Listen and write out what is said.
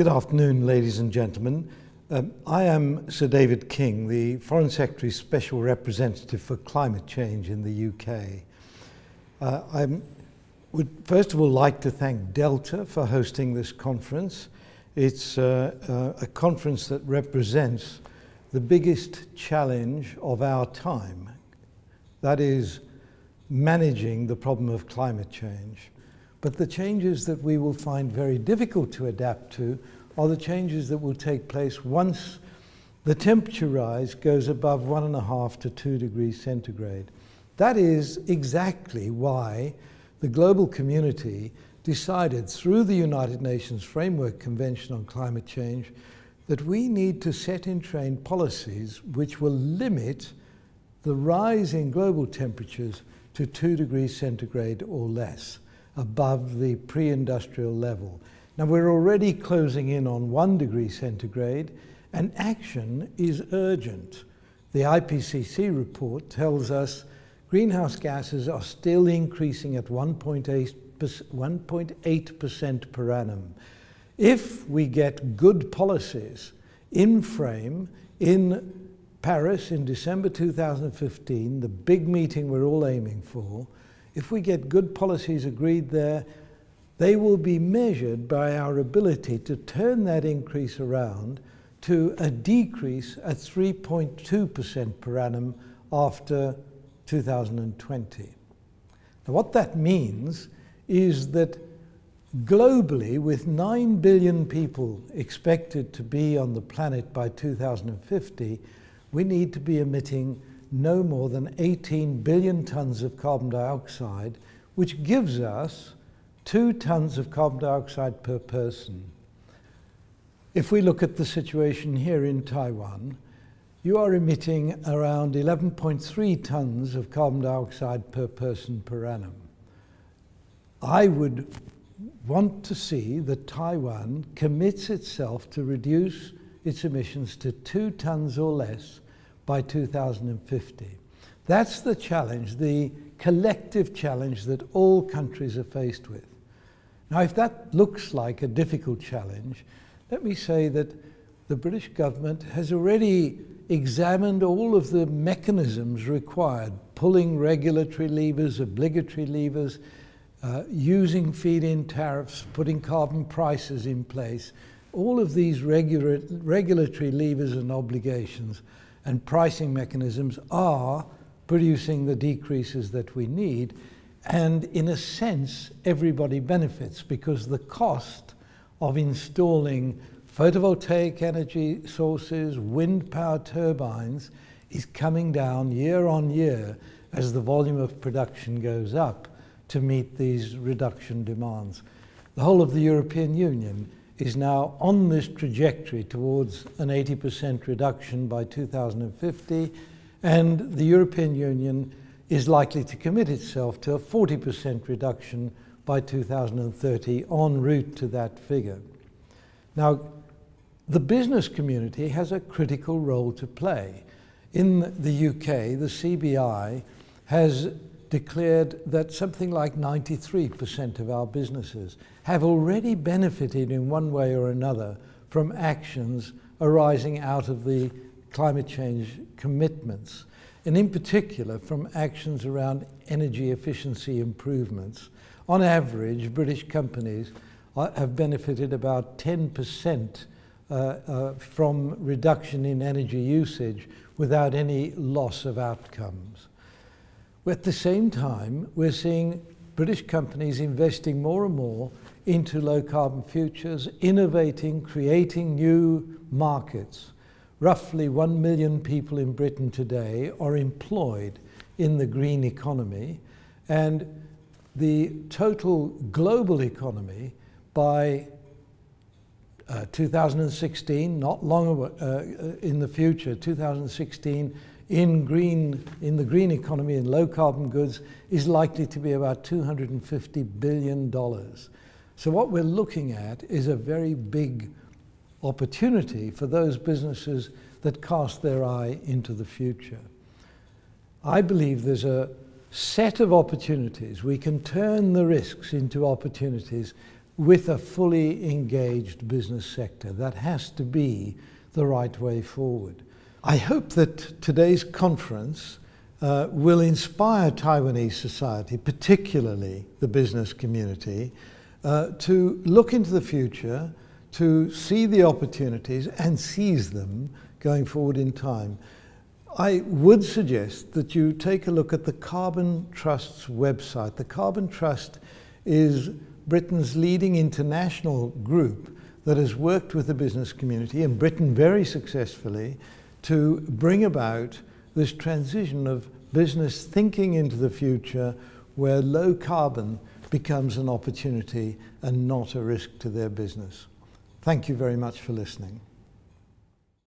Good afternoon, ladies and gentlemen. I am Sir David King, the Foreign Secretary's Special Representative for Climate Change in the UK. I would first of all like to thank Delta for hosting this conference. It's a conference that represents the biggest challenge of our time. That is managing the problem of climate change. But the changes that we will find very difficult to adapt to are the changes that will take place once the temperature rise goes above 1.5 to 2 degrees centigrade. That is exactly why the global community decided through the United Nations Framework Convention on Climate Change that we need to set in train policies which will limit the rise in global temperatures to 2 degrees centigrade or less, above the pre-industrial level. Now we're already closing in on 1 degree centigrade, and action is urgent. The IPCC report tells us greenhouse gases are still increasing at 1.8% per annum. If we get good policies in frame in Paris in December 2015, the big meeting we're all aiming for, if we get good policies agreed there, they will be measured by our ability to turn that increase around to a decrease at 3.2% per annum after 2020. Now, what that means is that globally, with 9 billion people expected to be on the planet by 2050, we need to be emitting no more than 18 billion tons of carbon dioxide, which gives us 2 tons of carbon dioxide per person. If we look at the situation here in Taiwan, you are emitting around 11.3 tons of carbon dioxide per person per annum. I would want to see that Taiwan commits itself to reduce its emissions to 2 tons or less by 2050. That's the challenge, the collective challenge that all countries are faced with. Now, if that looks like a difficult challenge, let me say that the British government has already examined all of the mechanisms required, pulling regulatory levers, obligatory levers, using feed-in tariffs, putting carbon prices in place. All of these regulatory levers and obligations and pricing mechanisms are producing the decreases that we need. And in a sense, everybody benefits because the cost of installing photovoltaic energy sources, wind power turbines, is coming down year on year as the volume of production goes up to meet these reduction demands. The whole of the European Union is now on this trajectory towards an 80% reduction by 2050, and the European Union is likely to commit itself to a 40% reduction by 2030 en route to that figure. Now, the business community has a critical role to play. In the UK, the CBI has declared that something like 93% of our businesses have already benefited in one way or another from actions arising out of the climate change commitments, and in particular from actions around energy efficiency improvements. On average, British companies have benefited about 10% from reduction in energy usage without any loss of outcomes. At the same time, we're seeing British companies investing more and more into low carbon futures, innovating, creating new markets. Roughly 1 million people in Britain today are employed in the green economy, and the total global economy by 2016, not long in the future, 2016, in the green economy and low carbon goods is likely to be about $250 billion. So what we're looking at is a very big opportunity for those businesses that cast their eye into the future. I believe there's a set of opportunities. We can turn the risks into opportunities with a fully engaged business sector. That has to be the right way forward. I hope that today's conference will inspire Taiwanese society, particularly the business community, to look into the future, to see the opportunities and seize them going forward in time. I would suggest that you take a look at the Carbon Trust's website. The Carbon Trust is Britain's leading international group that has worked with the business community in Britain very successfully to bring about this transition of business thinking into the future where low carbon becomes an opportunity and not a risk to their business. Thank you very much for listening.